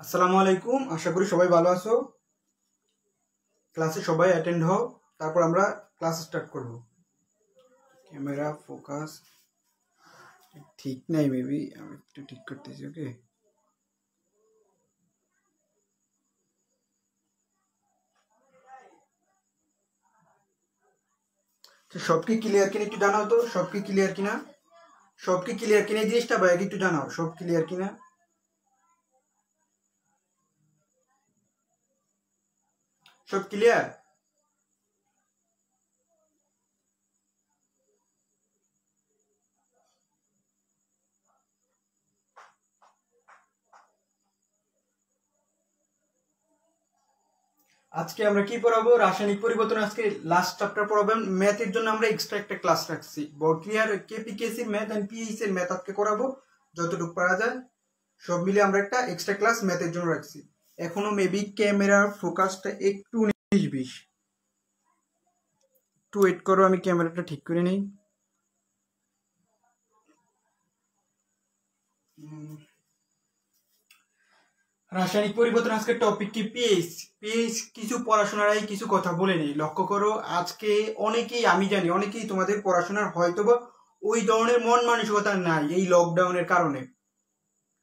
আসসালামু আলাইকুম, আশা করি সবাই ভালো আছো। ক্লাসে সবাই অ্যাটেন্ড হও, তারপর আমরা ক্লাস স্টার্ট করব। ক্যামেরা ফোকাস ঠিক নাই, মেবি আমি একটু ঠিক করতেছি। ওকে, সব কি ক্লিয়ার কিনা একটু জানাও তো। সব কি ক্লিয়ার কিনা, সব কি ক্লিয়ার কিনা এই জিনিসটা ভাই একটু জানাও, সব ক্লিয়ার কিনা। সব ক্লিয়ার? আজকে আমরা কি পড়াবো? রাসায়নিক পরিবর্তন। আজকে লাস্ট চ্যাপ্টার পড়াবো। ম্যাথের জন্য আমরা এক্সট্রা একটা ক্লাস রাখছি। বটলিয়ার কেপিকেসি ম্যাথ এন্ড পিএইচ এর ম্যাথ আজকে করাবো যতটুকু পারা যায়। সব মিলে আমরা একটা এক্সট্রা ক্লাস ম্যাথের জন্য রাখছি। এখনো মেবি ক্যামেরার ফোকাসটা একটু 19-20, একটু ওয়েট করো, আমি ক্যামেরাটা ঠিক করে নেই। রাসায়নিক পরিবর্তন আজকে টপিক কি? পিএইচ। পিএইচ কিছু পড়াশোনার কিছু কথা বলে নেই, লক্ষ্য করো। আজকে অনেকেই, আমি জানি অনেকেই তোমাদের পড়াশোনার হয়তোবা ওই ধরনের মন মানসিকতা নাই এই লকডাউনের কারণে,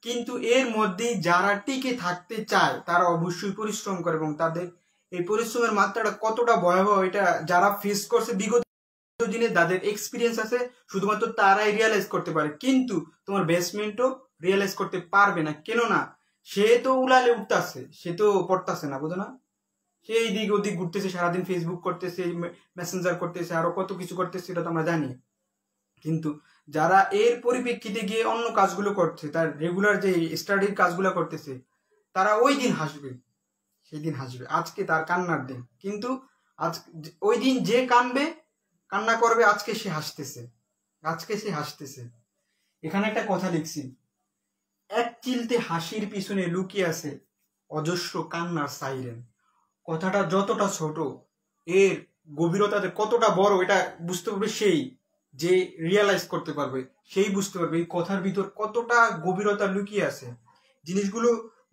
কিন্তু এর মধ্যে যারা টিকে থাকতে চায় তারা অবশ্যই পরিশ্রম করে, এবং তাদের এই পরিশ্রমের মাত্রাটা কতটা ভয়াবহ এটা যারা ফেস করছে বিগত দিনে, যাদের এক্সপিরিয়েন্স আছে, শুধুমাত্র তারাই রিয়েলাইজ করতে পারে। কিন্তু তোমার বেসমেন্টও রিয়েলাইজ করতে পারবে না, কেননা সে তো উলালে উঠতেছে, সে তো পড়তেছে না, বুঝো না? সে এই দিক ওদিক ঘুরতেছে, সারাদিন ফেসবুক করতেছে, মেসেঞ্জার করতেছে, আরো কত কিছু করতেছে, এটা তো আমরা জানি। কিন্তু যারা এর পরিপ্রেক্ষিতে গিয়ে অন্য কাজগুলো করছে, তার রেগুলার যে স্টাডির কাজগুলো করতেছে, তারা ওই দিন হাসবে, সেই দিন হাসবে। আজকে তার কান্নার দিন, কিন্তু আজ ওই দিন যে কানবে, কান্না করবে, আজকে সে হাসতেছে, আজকে সে হাসতেছে। এখানে একটা কথা লিখছি, এক চিলতে হাসির পিছনে লুকিয়ে আছে অজস্র কান্নার সাইরেন। কথাটা যতটা ছোট, এর গভীরতাতে কতটা বড় এটা বুঝতে পারবে সেই যে রিয়েলাইজ করতে পারবে, সেই বুঝতে পারবে এই কথার ভিতর কতটা গভীরতা লুকিয়ে আছে। জিনিসগুলো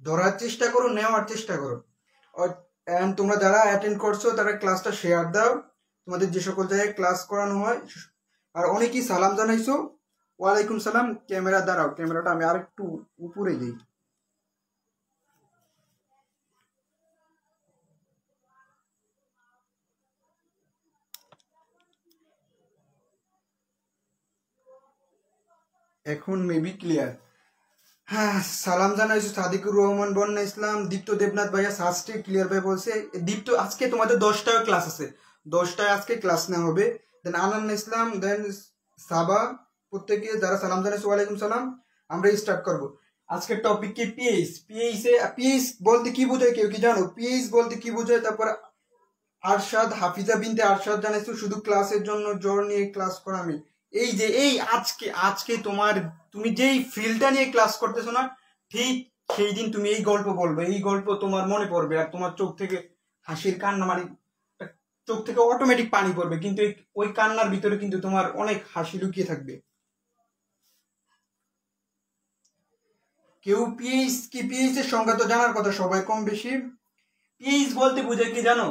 ধরার চেষ্টা করো, নেওয়ার চেষ্টা করো। তোমরা যারা অ্যাটেন্ড করছো তারা ক্লাসটা শেয়ার দাও, তোমাদের যে সকল জায়গায় ক্লাস করানো হয়। আর অনেকেই সালাম জানাইছো, ওয়ালাইকুম সালাম। ক্যামেরা দাঁড়াও, ক্যামেরাটা আমি আর একটু উপরে দিই। এখন মেবি ক্লিয়ার। হ্যাঁ, সালাম জানাইছো সাদিকুর রহমান, বন্যা ইসলাম, দীপ্ত দেবনাথ ভাইয়া, সাস্টে ক্লিয়ার ভাই বলছে। দীপ্ত, আজকে তোমাদের 10টায় ক্লাস আছে, 10টায় আজকে ক্লাস নেওয়া হবে। দেন আনান ইসলাম, দেন সাবা, প্রত্যেকে যারা সালাম জানাইছো ওয়ালাইকুম সালাম। আমরা স্টার্ট করব। আজকের টপিক কি? পিএইচ। পিএইচ বলতে কি বোঝায় কেউ কি জানো? পিএইচ বলতে কি বোঝায়? তারপর আরশাদ, হাফিজা বিনতে আরশাদ জানাইছো শুধু ক্লাসের জন্য জ্বর নিয়ে ক্লাস করা। আমি এই যে এই আজকে আজকে তোমার, তুমি যেই ফিল্ডটা নিয়ে ক্লাস করতেছো না, ঠিক সেই দিন তুমি এই গল্প বলবে, এই গল্প তোমার মনে পড়বে, আর তোমার চোখ থেকে হাসির কান্না, মানে চোখ থেকে অটোমেটিক পানি পড়বে, কিন্তু ওই কান্নার ভিতরে কিন্তু তোমার অনেক হাসি লুকিয়ে থাকবে। কেউ পিএইচ কি? পিএইচ এর সংজ্ঞা তো জানার কথা সবাই কম বেশি। পিএইচ বলতে বোঝায় কি জানো?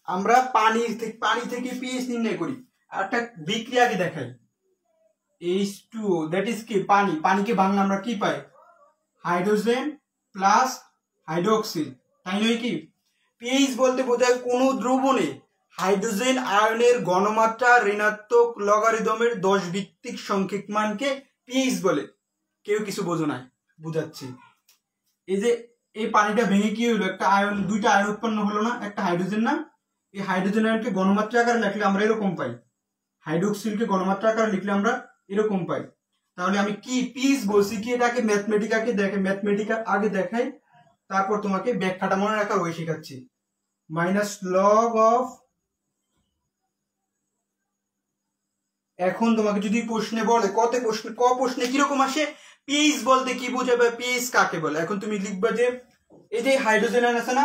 আমরা পানি থেকে পিএইচ নির্ণয় করি। আর একটা বিক্রিয়াকে দেখাই, H2O, দ্যাট ইজ কি? পানি। পানিকে বাংলা আমরা কি পাই? হাইড্রোজেন প্লাস হাইড্রোক্সিল, তাই নয় কি? পিএইচ বলতে বোঝায় কোন দ্রবণে হাইড্রোজেন আয়নের ঘনমাত্রা ঋণাত্মক লগারিদমের 10 ভিত্তিক সংখ্যক মানকে পিএইচ বলে। কেউ কিছু বোঝো নাই, বুঝাচ্ছি। এই যে এই পানিটা ভেঙে কি হলো? একটা আয়ন, দুইটা আয়ন উৎপন্ন হলো না? একটা হাইড্রোজেন না? এই হাইড্রোজেন আয়নকে ঘনমাত্রা আকারে লিখলে আমরা এরকম পাই, হাইড্রোক্সিলকে ঘনমাত্রা আকারে লিখলে আমরা এরকম পাই। তাহলে আমি কি পিএইচ বলছি কি? এটাকে ম্যাথমেটিকাকে দেখে, ম্যাথমেটিকা আগে দেখাই, তারপর তোমাকে ব্যাখ্যাটা মনে রাখার ওই শেখাচ্ছি। মাইনাস লগ অফ, এখন তোমাকে যদি প্রশ্নে বলে, ক প্রশ্নে কিরকম আসে, পিএইচ বলতে কি বোঝাবে, পিএইচ কাকে বলে, এখন তুমি লিখবা যে এই যে হাইড্রোজেন আয়ন আছে না,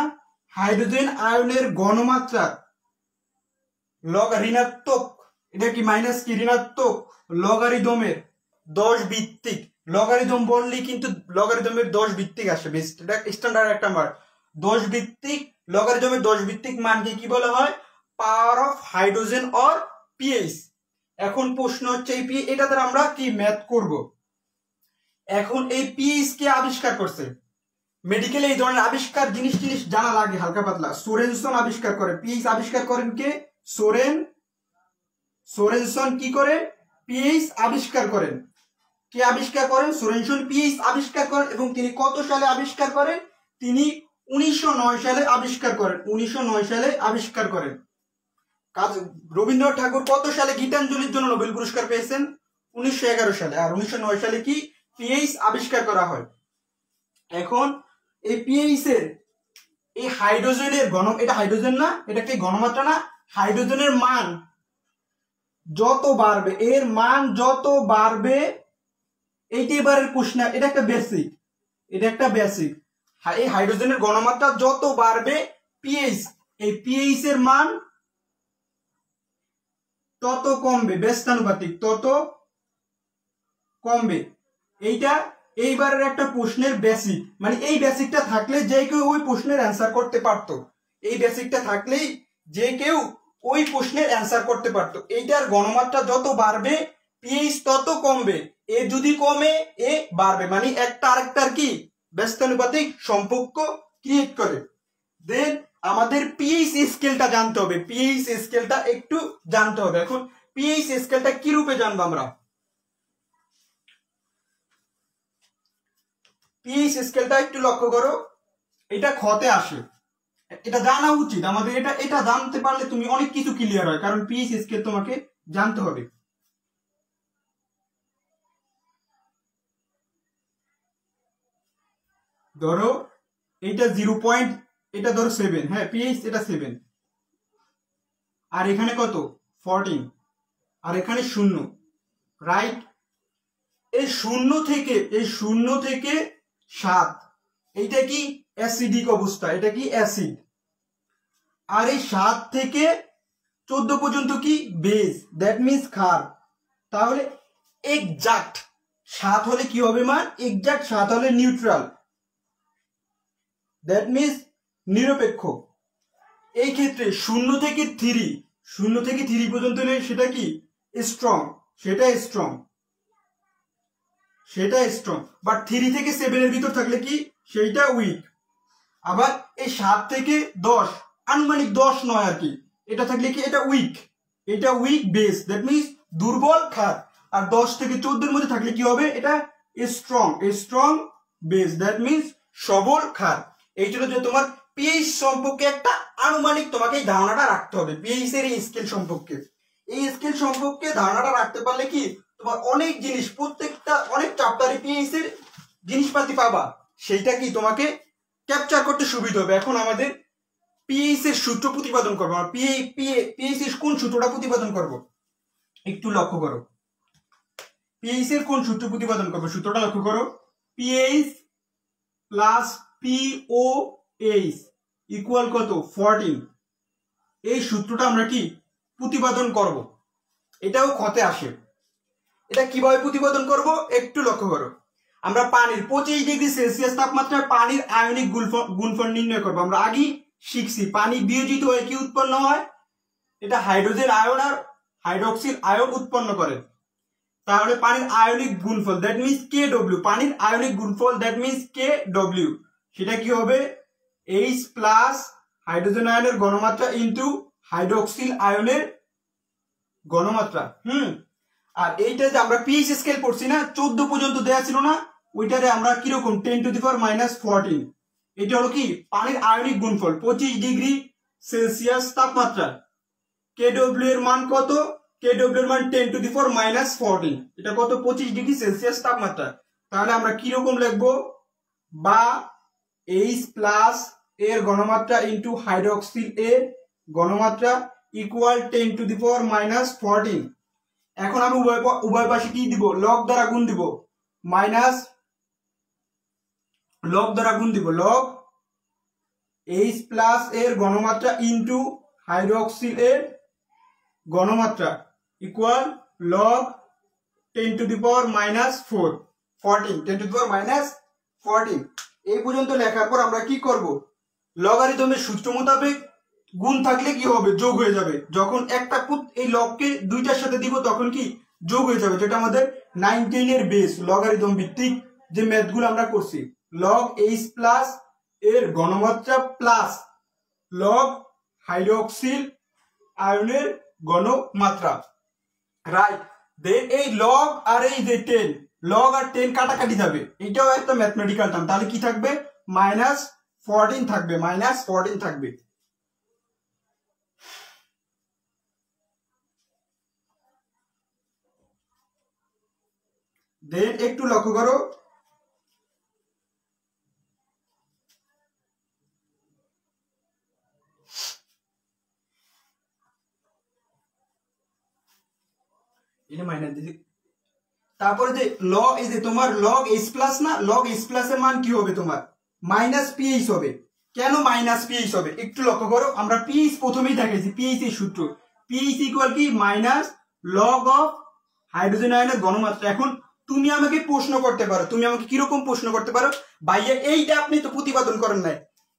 হাইড্রোজেন আয়নের ঘনমাত্রা লগ ঋণাত্মক, এটা কি মাইনাস কি ঋণাত্মক লগারিদমের 10 ভিত্তিক, লগারিদম বললেই কিন্তু লগারিদমের 10 ভিত্তিক আসে, এটা স্ট্যান্ডার্ড একটা মান। 10 ভিত্তিক লগারিদমের 10 ভিত্তিক মানকে কি বলা হয়? Power of hydrogen or pH. এখন প্রশ্ন হচ্ছে এই এটা দ্বারা আমরা কি ম্যাথ করব। এখন এই পিএইচ কে আবিষ্কার করছে? মেডিকেলে এই ধরনের আবিষ্কার জিনিস জানা লাগে হালকা পাতলা। সোরেনসন আবিষ্কার করে। পিএইচ আবিষ্কার করেন কে? সোরেনসন কি করে? পিএইচ আবিষ্কার করেন। কে আবিষ্কার করেন? সোরেনসন পিএইচ আবিষ্কার করেন। এবং তিনি কত সালে আবিষ্কার করেন? তিনি 1909 সালে আবিষ্কার করেন। 1909 সালে আবিষ্কার করেন। রবীন্দ্রনাথ ঠাকুর কত সালে গীতাঞ্জলির জন্য নোবেল পুরস্কার পেয়েছেন? 1911 সালে। আর 1909 সালে কি পিএইচ আবিষ্কার করা হয়। এখন এই পিএইচ এর এই হাইড্রোজেনের এটা হাইড্রোজেন না, এটা কি ঘনমাত্রা না? হাইড্রোজেনের মান যত বাড়বে, এর মান যত বাড়বে, এইটা এবারের প্রশ্ন। এটা একটা বেসিক, এই হাইড্রোজেনের ঘনমাত্রা যত বাড়বে পিএইচ, এই পিএইচ এর মান তত কমবে, ব্যস্তানুপাতিক তত কমবে। এইটা এইবারের একটা প্রশ্নের বেসিক। মানে এই বেসিকটা থাকলে যে কেউ ওই প্রশ্নের অ্যান্সার করতে পারতো। এই বেসিকটা থাকলেই যে কেউ ওই প্রশ্নের অ্যান্সার করতে পারতো। এইটার ঘনমাত্রা যত বাড়বে পিএইচ তত কমবে। এ যদি কমে এ বাড়বে, মানে একটা আরেকটার কি ব্যস্তানুপাতিক সম্পর্ক ক্রিয়েট করে। দেন আমাদের পিএইচ স্কেলটা জানতে হবে। পিএইচ স্কেলটা একটু জানতে হবে। এখন পিএইচ স্কেলটা কি রূপে জানবো আমরা? পিএইচ স্কেলটা একটু লক্ষ্য করো, এটা খতে আসে। এটা জানা উচিত আমাদের। এটা জানতে পারলে তুমি অনেক কিছু ক্লিয়ার হয়, কারণ পিএইচ স্কেল তোমাকে জানতে হবে। ধরো এটা 0. এটা ধরো 7, হ্যাঁ পিএইচ এটা 7, আর এখানে কত 14, আর এখানে 0, রাইট? এই 0 থেকে 7, এইটা কি অ্যাসিডিক অবস্থা, এটা কি অ্যাসিড। আর এই 7 থেকে 14 পর্যন্ত কি বেস, দ্যাট মিন্স ক্ষার। তাহলে এক্সাক্ট 7 হলে কি হবে মান? এক্সাক্ট 7 হলে নিউট্রাল, দ্যাট মিন্স নিরপেক্ষ। এই ক্ষেত্রে 0 থেকে 3 পর্যন্ত হলে সেটা কি স্ট্রং, সেটা স্ট্রং। বাট 3 থেকে 7 এর ভিতর থাকলে কি সেইটা উইক। আবার এই 7 থেকে 10, আনুমানিক 10 নয় আর কি, এটা থাকলে কি এটা উইক বেস, দ্যাট মিন্স দুর্বল ক্ষার। আর 10 থেকে 14 এর মধ্যে থাকলে কি হবে? এটা স্ট্রং বেস, দ্যাট মিন্স সবল ক্ষার। এই জন্য যে তোমার পিএইচ সম্পর্কে একটা আনুমানিক তোমাকে এই ধারণাটা রাখতে হবে। পিএইচ এর এই স্কেল সম্পর্কে, ধারণাটা রাখতে পারলে কি তোমার অনেক জিনিস, প্রত্যেকটা অনেক চ্যাপ্টারে পিএইচ এর জিনিসপাতি পাবা, সেইটা কি তোমাকে ক্যাপচার করতে সুবিধা হবে। এখন আমাদের পিএইচ এর সূত্র প্রতিপাদন করবো। পিএইচ এর কোন সূত্রটা প্রতিপাদন করব একটু লক্ষ্য করো। পিএইচ এর কোন সূত্র প্রতিপাদন করবো? সূত্রটা লক্ষ্য করো। পিএইচ প্লাস পিওএইচ ইকুয়াল কত? 14। এই সূত্রটা আমরা কি প্রতিপাদন করব। এটাও খতে আসে। এটা কিভাবে প্রতিপাদন করব একটু লক্ষ্য করো। আমরা পানির 25 ডিগ্রি সেলসিয়াস তাপমাত্রায় পানির আয়নিক গুণফল নির্ণয় করব। আমরা আগেই শিখছি পানি বিয়োজিত হয়ে কি উৎপন্ন হয়? এটা হাইড্রোজেন আয়ন আর হাইড্রোক্সিল আয়ন উৎপন্ন করে। তাহলে পানির আয়নিক গুণফল, দ্যাট মিন্স KW, পানির আয়নিক গুণফল দ্যাট মিন্স KW, সেটা কি হবে? H প্লাস হাইড্রোজেন আয়নের ঘনমাত্রা ইনটু হাইড্রোক্সিল আয়নের ঘনমাত্রা। আর এইটা যে আমরা পিএইচ স্কেল পড়ছি না, 14 পর্যন্ত দেয়া ছিল না, ওইটারে আমরা কিরকম 10⁻⁻14, এটা হলো কি পানির আয়নিক গুণফল 25 ডিগ্রি সেলসিয়াস তাপমাত্রা। KW এর মান কত? KW এর মান 10⁻⁻14, এটা কত? 25 ডিগ্রি সেলসিয়াস তাপমাত্রা। তাহলে আমরা কিরকম লিখবো? বা H প্লাস এর ঘনমাত্রা ইনটু হাইড্রোক্সিল এর ঘনমাত্রা ইকুয়াল 10⁻⁻14। এখন আমি উভয় পাশে কি দিব? লগ দ্বারা গুণ দিব, লগ H প্লাস এর ঘনমাত্রা ইনটু হাইড্রোক্সিল এর ঘনমাত্রা equal log 10⁻⁻4। 14, 10 to the power minus 14। এই পর্যন্ত লেখার পর আমরা কি করব, লগারিদমের সূত্র মোতাবেক গুণ থাকলে কি হবে, যোগ হয়ে যাবে। যখন একটা এই লগকে দুইটার সাথে দিব তখন কি যোগ হয়ে যাবে, যেটা আমাদের 9, 10 এর বেস লগারিদম ভিত্তিক যে ম্যাথগুলো আমরা করছি। লগ এইচ প্লাস এর ঘনমাত্রা প্লাস লগ হাইড্রোক্সিল আয়নের ঘনমাত্রা, রাইট। দেন এই লগ আর এই যে 10, লগ আর 10 কাটাকাটি যাবে, এটাও একটা ম্যাথমেটিক্যাল টার্ম। তাহলে কি থাকবে, -14 থাকবে, -14 থাকবে। দেন একটু লক্ষ্য করো, এটা মাইনাস দিছি। তারপরে যে লগ, এই যে তোমার লগ এইচ প্লাস না, লগ এইচ প্লাস এর মান কি হবে তোমার মাইনাস পিএইচ হবে। কেন মাইনাস পিএইচ হবে একটু লক্ষ্য করো, আমরা পিএইচ প্রথমেই দেখাইছি, পিএইচ এর সূত্র, পিএইচ ইকুয়াল কি মাইনাস লগ অফ হাইড্রোজেন আয়নের ঘনমাত্রা। এখন তুমি আমাকে প্রশ্ন করতে পারো, তুমি আমাকে কিরকম প্রশ্ন করতে পারো, ভাইয়া এইটা আপনি তো প্রতিপাদন করেন নাই,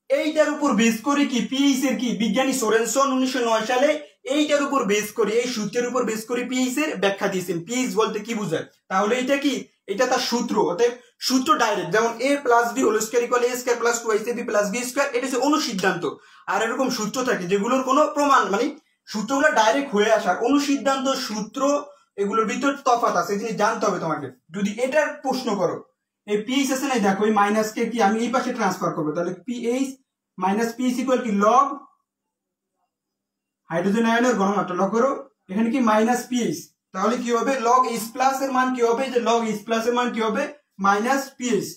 এইটার উপর বেস করে কি পিএইচ এর কি বিজ্ঞানী সোরেনসন 1909 সালে এইটার উপর বেস করে, এই সূত্রের উপর বেস করে পিএইচ এর ব্যাখ্যা দিয়েছেন। পিএইচ বলতে কি বোঝায়, তাহলে এটা কি, এটা তার সূত্র, অতএব সূত্র ডাইরেক্ট, যেমন a plus B whole square equal a square plus 2ac plus b square, এটা হচ্ছে অনুসিদ্ধান্ত। আর এরকম সূত্র থাকে যেগুলোর কোনো প্রমাণ, মানে সূত্রগুলো ডাইরেক্ট হয়ে আসার, অনুসিদ্ধান্ত সূত্র এগুলোর ভিতর তফাৎ আছে, জিনিস জানতে হবে তোমাকে। যদি এটার প্রশ্ন করো, এই পিএইচ আছে না, দেখো এই মাইনাস কে কি আমি এই পাশে ট্রান্সফার করবো, তাহলে পিএইচ মাইনাস পিএইচ ইকুয়াল কি লগ হাইড্রোজেন আয়নের ঘনমাত্রা। লক্ষ্য করো এখানে কি মাইনাস পিএইচ, তাহলে কি হবে লগ এইচ প্লাস এর মান কি হবে, যে লগ এইচ প্লাস এর মান কি হবে মাইনাস পিএইচ,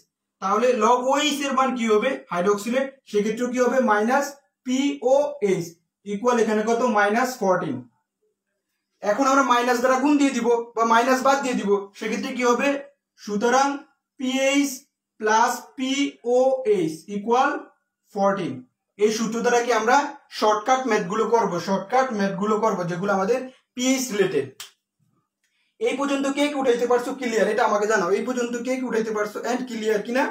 তাহলে লগ ওএইচ এর মান কি হবে হাইড্রোক্সিলের, সেক্ষেত্রে কি হবে মাইনাস পিওএইচ ইকুয়াল এখানে কত -14। এখন আমরা মাইনাস দ্বারা গুণ দিয়ে দিব বা মাইনাস বাদ দিয়ে দিব, সেক্ষেত্রে কি হবে, সুতরাং পিএইচ প্লাস পিওএইচ ইকুয়াল 14। এই সূত্র দ্বারা কি আমরা শর্টকাট ম্যাথগুলো করব, যেগুলো আমাদের পিএইচ রিলেটেড। এই পর্যন্ত কে কি উঠাইতে পারছো ক্লিয়ার, এটা আমাকে জানাও। এই পর্যন্ত কে কি উঠাইতে পারছো এন্ড ক্লিয়ার কিনা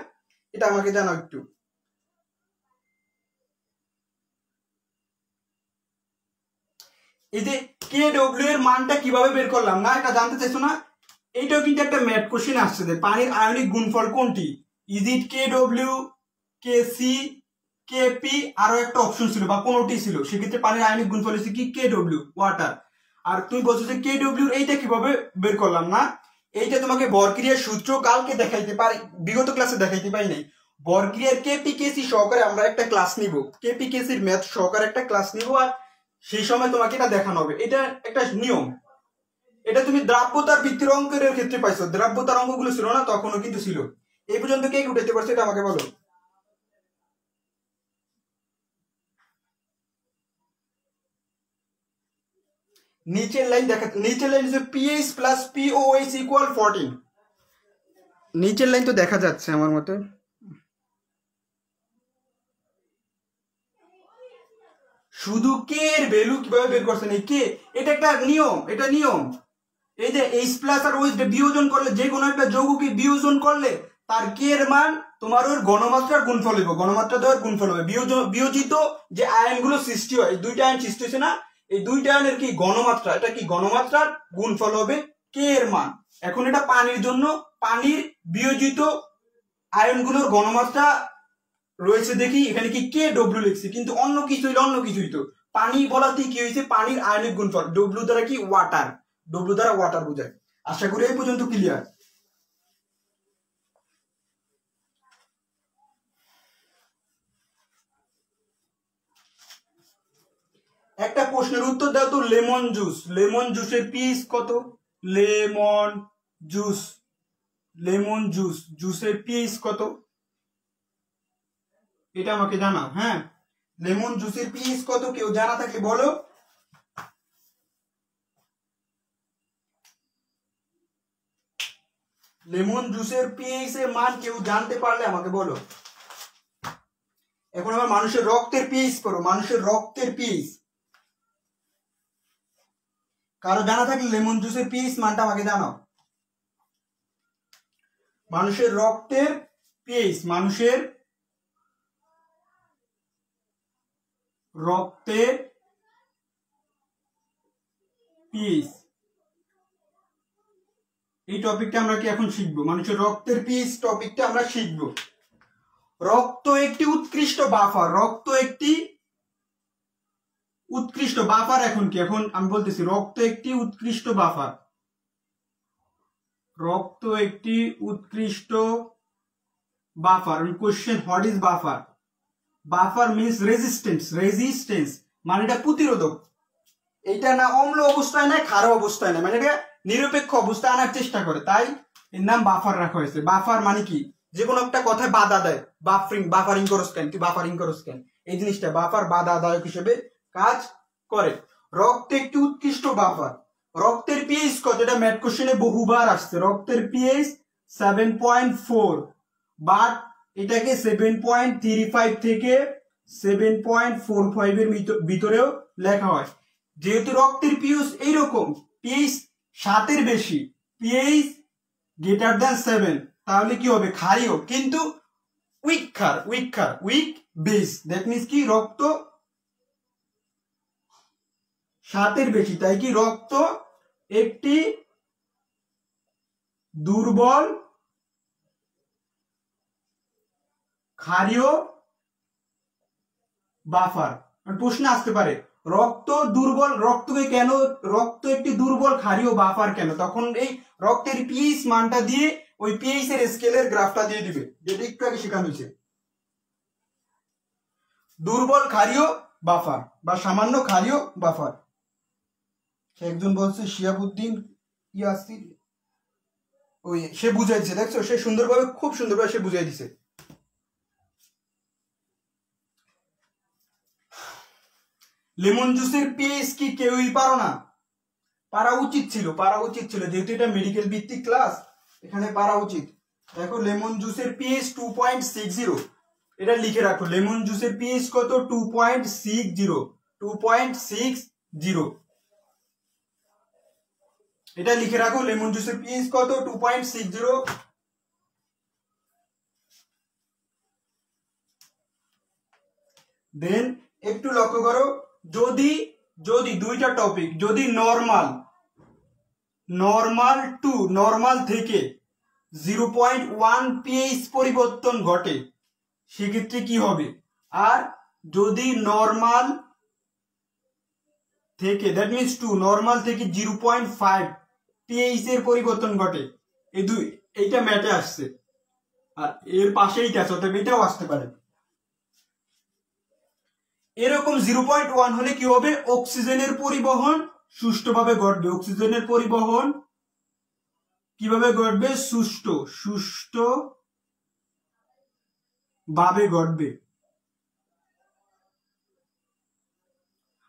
এটা আমাকে জানাও একটু। এই যে কেডব্লিউ এর মানটা কিভাবে বের করলাম না, এটা জানতে চাইছো না, এইটাও কিন্তু একটা ম্যাথ কোশ্চেন আসছে যে পানির আয়নিক গুণফল কোনটি, ইজ ইট কেডব্লিউ, কেসি, কেপি, আরো একটা অপশন ছিল বা কোনটি ছিল, সেক্ষেত্রে পানির আয়নিক গুণফল হচ্ছে কি কেডব্লিউ, ওয়াটার। আর তুমি বলছো যে কেডব্লিউ এইটা কিভাবে বের করলাম না, এইটা তোমাকে ভরক্রিয়ার সূত্র কালকে দেখাইতে পারি, বিগত ক্লাসে দেখাইতে পারি নাই। ভরক্রিয়ার কেপি কেসি সহকারে আমরা একটা ক্লাস নিব, কেপি কেসির ম্যাথ সহকারে একটা ক্লাস নিব, আর সেই সময় তোমাকে এটা দেখানো হবে। এটা একটা নিয়ম, এটা তুমি দ্রাব্যতার ভিত্তির অঙ্কের ক্ষেত্রে পাইছো, দ্রাব্যতার অঙ্কগুলো ছিল না তখনও কিন্তু ছিল। এই পর্যন্ত কে উঠাইতে পারছো এটা আমাকে বলো। নিচের লাইন দেখা, নিচের লাইন হচ্ছে পিএইচ প্লাস পিওএইচ ইকুয়াল 14, নিচের লাইন তো দেখা যাচ্ছে আমার মতে। শুধু কে এর ভ্যালু কিভাবে বের করছেন, এই কে, এটা একটা নিয়ম, এটা নিয়ম। এই যে এইচ প্লাস আর ওইচ বিয়োজন করলে, যে কোনো একটা যৌগকে বিয়োজন করলে তার কে এর মান তোমার ওর ঘনমাত্রার গুণফল হইব, ঘনমাত্রা দেওয়ার গুণফল হবে। বিয়োজিত যে আয়নগুলো সৃষ্টি হয়, এই দুইটা আয়ন সৃষ্টি হয়েছে না, এই দুইটা আয়নের কি ঘনমাত্রা, এটা কি ঘনমাত্রার গুণফল হবে কে এর মান। এখন এটা পানির জন্য, পানির বিয়োজিত আয়নগুলোর ঘনমাত্রা রয়েছে দেখি এখানে কি কে ডব্লিউ লিখছি, কিন্তু অন্য কিছু হইলে অন্য কিছুই তো, পানি বলাতে কি হয়েছে পানির আয়নিক গুণফল, ডব্লিউ দ্বারা কি ওয়াটার, ডব্লিউ দ্বারা ওয়াটার বোঝায়। আশা করি এই পর্যন্ত ক্লিয়ার। একটা প্রশ্নের উত্তর দাও তো, লেমন জুস, লেমন জুসের পিএইচ কত, লেমন জুস, লেমন জুস, জুসের পিএইচ কত, এটা আমাকে জানাও। হ্যাঁ, লেমন জুসের পিএইচ কত কেউ জানা থাকলে বলো। লেমন জুসের পিএইচ এর মান কেউ জানতে পারলে আমাকে বলো। এখন আবার মানুষের রক্তের পিএইচ করো, মানুষের রক্তের পিএইচ কারো জানা থাকলে লেমন জুসের পিএইচ মানটা আমাকে জানাও। মানুষের রক্তের পিএইচ, মানুষের রক্তের পিএইচ, এই টপিকটা আমরা কি এখন শিখবো? মানুষের রক্তের পিএইচ টপিকটা আমরা শিখবো। রক্ত একটি উৎকৃষ্ট বাফার, রক্ত একটি উৎকৃষ্ট বাফার। এখন কি, এখন আমি বলতেছি রক্ত একটি উৎকৃষ্ট বাফার, রক্ত একটি উৎকৃষ্ট buffer. Question, what is buffer? Buffer means resistance, resistance মানে এটা প্রতিরোধক। এটা না অম্ল অবস্থায় না ক্ষার অবস্থায় না, মানে এটা নিরপেক্ষ অবস্থায় আনার চেষ্টা করে, তাই এর নাম বাফার রাখা হয়েছে। বাফার মানে কি, যে কোনো একটা কথায় বাধা দেয়। বাফারিং করস কেন, তুই বাফারিং করস কেন, এই জিনিসটা বাফার বাধাদায়ক হিসেবে কাজ করে। রক্ত একটি উৎকৃষ্ট বাফার। রক্তের পিএইচ কত, এটা ম্যাথ কোশ্চেনে বহুবার আসছে। রক্তের পিএইচ 7.4, বাট এটাকে 7.35 থেকে 7.45 এর ভিতরেও লেখা হয়। যেহেতু রক্তের পিএইচ এইরকম, পিএইচ 7 এর বেশি, পিএইচ গ্রেটার দ্যান 7, তাহলে কি হবে? ক্ষারীয়, কিন্তু উইক ক্ষার, উইক বেস। দ্যাট মিন্স কি, রক্ত 7 এর বেশি, তাই কি রক্ত একটি দুর্বল ক্ষারীয় বাফার। প্রশ্ন আসতে পারে রক্ত দুর্বল, রক্তকে কেন, রক্ত একটি দুর্বল ক্ষারীয় বাফার কেন? তখন এই রক্তের পিএইচ মানটা দিয়ে ওই পিএইচ এর স্কেলের গ্রাফটা দিয়ে দিবে, যেটা একটু আগে শেখানো হয়েছে। দুর্বল ক্ষারীয় বাফার বা সামান্য ক্ষারীয় বাফার। একজন বলছে শিয়াবুদ্দিন ইয়াসির, ওই সে বুঝাই দিছে, দেখছো সে সুন্দরভাবে, খুব সুন্দরভাবে সে বুঝাই দিছে। লেমন জুসের পিএইচ কি কেউই পারো না? পারা উচিত ছিল, যেহেতু এটা মেডিকেল ভিত্তিক ক্লাস, এখানে পারা উচিত। দেখো লেমন জুসের পিএইচ 2.60, এটা লিখে রাখো। লেমন জুসের পিএইচ কত? 2.60, এটা লিখে রাখো। লেমন জুসের পিএইচ কত? 2.60। দেন একটু লক্ষ্য করো, যদি দুইটা টপিক, যদি নরমাল থেকে 0.1 পিএইচ পরিবর্তন ঘটে, সেক্ষেত্রে কি হবে? আর যদি নরমাল থেকে, দ্যাট মিনস নরমাল থেকে 0.5 পিএইচ এর পরিবর্তন ঘটে, এইটা ম্যাটে আসছে, আর এর পাশেই আছে, অতএব এটাও আসতে পারে। এরকম 0.1 হলে কি হবে? অক্সিজেনের পরিবহন সুষ্ঠুভাবে ঘটবে। অক্সিজেনের পরিবহন কিভাবে ঘটবে? সুষ্ঠুভাবে ঘটবে।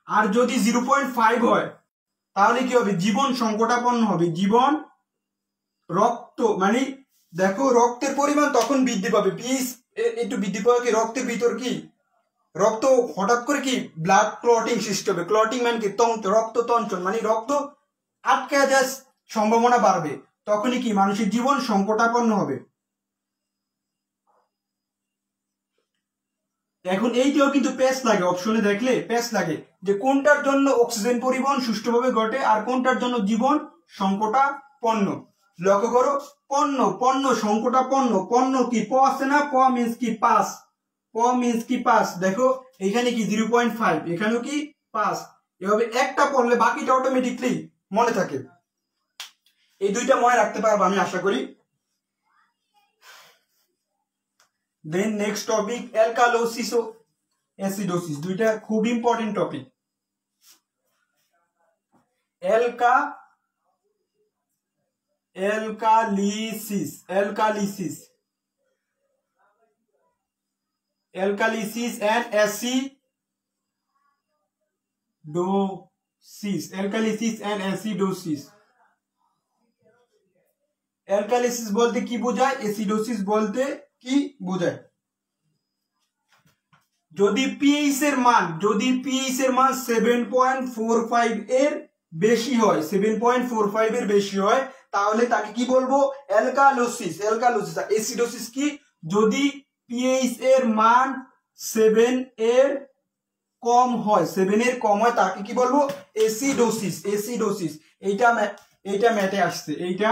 আর যদি 0.5 হয়, তাহলে কি হবে? জীবন সংকটাপন্ন হবে। জীবন, রক্ত মানে দেখো রক্তের পরিমাণ তখন বৃদ্ধি পাবে, পিএইচ একটু বৃদ্ধি পাবে, কি রক্তের ভিতর কি রক্ত হঠাৎ করে কি ব্লাড ক্লটিং সৃষ্টি হবে। ক্লটিং মানে কি? রক্ত তঞ্চন, মানে রক্ত আটকে যাওয়ার সম্ভাবনা বাড়বে, তখনই কি মানুষের জীবন সংকটাপন্ন হবে। এখন এইটাও কিন্তু পেস লাগে, অপশনে দেখলে পেস লাগে যে কোনটার জন্য অক্সিজেন পরিবহন সুষ্ঠুভাবে ঘটে আর কোনটার জন্য জীবন সংকটাপন্ন। লক্ষ্য করো, পণ্য সংকটাপন্ন, পণ্য কি? প আছে না, প মিন্স কি? পাস। প মিন্স কি? পাস। দেখো এখানে কি 0.5, এখানেও কি পাস। এভাবে একটা পড়লে বাকিটা অটোমেটিকলি মনে থাকে। এই দুইটা মনে রাখতে পারবো আমি আশা করি। দেন নেক্সট টপিক, অ্যালকালোসিস ও অ্যাসিডোসিস, দুইটা খুব important topic. Alkalosis and acidosis. Alkalosis বলতে কি বোঝায়, অ্যাসিডোসিস বলতে কি বোঝায়? যদি পিএইচ এর মান 7.45 এর বেশি হয়, 7.45 এর বেশি হয়, তাহলে তাকে কি বলবো? অ্যালকালোসিস। অ্যালকালোসিস। আর অ্যাসিডোসিস কি? যদি পিএইচ এর মান 7 এর কম হয়, 7 এর কম হয়, তাকে কি বলবো? অ্যাসিডোসিস। অ্যাসিডোসিস। এইটা ম্যাটে আসছে, এইটা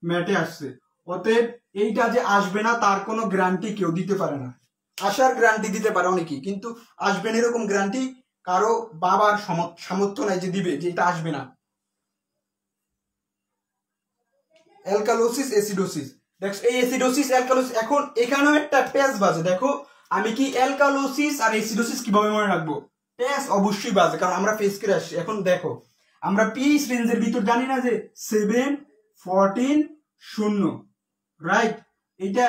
ম্যাটে আসছে। অতএব এইটা যে আসবে না তার কোনো গ্যারান্টি কেউ দিতে পারে না। আসার গ্যারান্টি দিতে পারে অনেকেই, কিন্তু আসবে না এরকম গ্যারান্টি কারো বাবার সামর্থ্য নাই যে দিবে যে এটা আসবে না। Alkalosis, acidosis. দেখো এই অ্যাসিডোসিস অ্যালকালোসিস, এখন এখানেও একটা প্যাচ বাজে। দেখো আমি কি অ্যালকালোসিস আর অ্যাসিডোসিস কিভাবে মনে রাখবো? প্যাচ অবশ্যই বাজে, কারণ আমরা ফেস করে আসছি। এখন দেখো আমরা পিএইচ রেঞ্জের ভিতর জানি না যে 7, 14, 0, রাইট? এইটা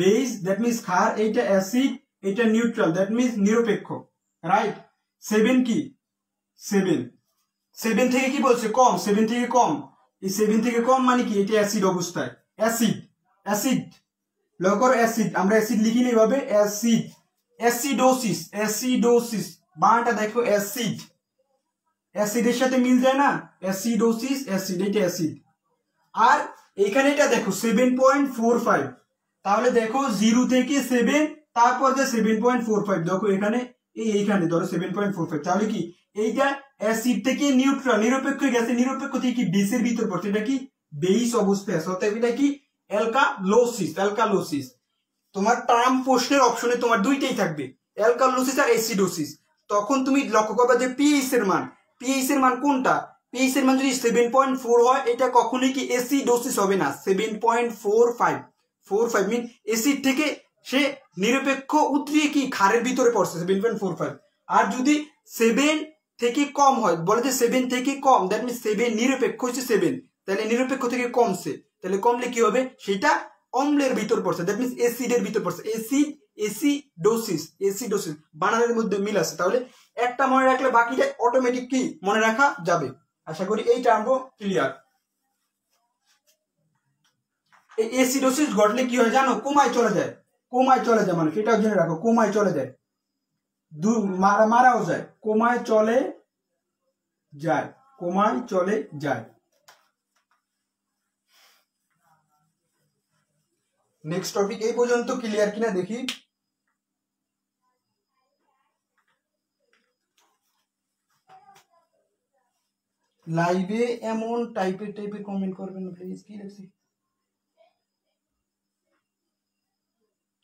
বেস, দ্যাট মিনস ক্ষার, এইটা অ্যাসিড, এইটা নিউট্রাল, দ্যাট মিনস নিরপেক্ষ, রাইট? 7 কি? 7 থেকে কি বলছে? কম। 7 থেকে কম। এই 7 থেকে কম মানে কি? এটা অ্যাসিড অবস্থায়। অ্যাসিড লক্ষ্য করো, অ্যাসিড। আমরা অ্যাসিড লিখি না এইভাবে, অ্যাসিড। অ্যাসিডোসিস বানানটা দেখো, অ্যাসিডের সাথে মিল যায় না? অ্যাসিডোসিস, অ্যাসিড, এটা অ্যাসিড। আর এখানে এটা দেখো 7.45। তাহলে দেখো 0 থেকে 7, তারপর যে 7.45, দেখো এখানে এইখানে ধরো 7.45। তাহলে কি এইটা অ্যাসিড থেকে নিউট্রাল, নিরপেক্ষ গেছে, নিরপেক্ষ থেকে কি বেসের ভিতর পড়ছে, এটা কি বেস অবস্থায় আছে। অর্থাৎ এটা কি অ্যালকালোসিস। অ্যালকালোসিস। তোমার টার্ম প্রশ্নের অপশনে তোমার দুইটাই থাকবে, অ্যালকালোসিস আর অ্যাসিডোসিস। তখন তুমি লক্ষ্য করবে যে পিএইচ এর মান কোনটা? পিএইচ এর মান যদি 7.4 হয়, এটা কখনোই কি অ্যাসিডোসিস হবে না। 7.45 মিন অ্যাসিড থেকে সে নিরপেক্ষ উতরিয়ে কি ক্ষারের ভিতরে পড়ছে 7.45। আর যদি 7 থেকে কম হয়, বলে যে 7 থেকে কম, দ্যাট মিনস 7 নিরপেক্ষ হচ্ছে 7, তাহলে নিরপেক্ষ থেকে কমছে, তাহলে কমলে কি হবে? সেটা অম্লের ভিতর পড়ছে, দ্যাট মিনস অ্যাসিডের ভিতর পড়ছে। অ্যাসিডোসিস বানানের মধ্যে মিল আছে। তাহলে একটা মনে রাখলে বাকিটা অটোমেটিক কি মনে রাখা যাবে। আশা করি এই টার্মও ক্লিয়ার। এই অ্যাসিডোসিস ঘটলে কি হয় জানো? কোমায় চলে যায়। মানে সেটাও জেনে রাখো, কোমায় চলে যায়, মারাও যায়। কোমায় চলে যায়। নেক্সট টপিক এই পর্যন্ত ক্লিয়ার কিনা দেখি। লাইভে এমন টাইপের কমেন্ট করবেন না প্লিজ। কি দেখছি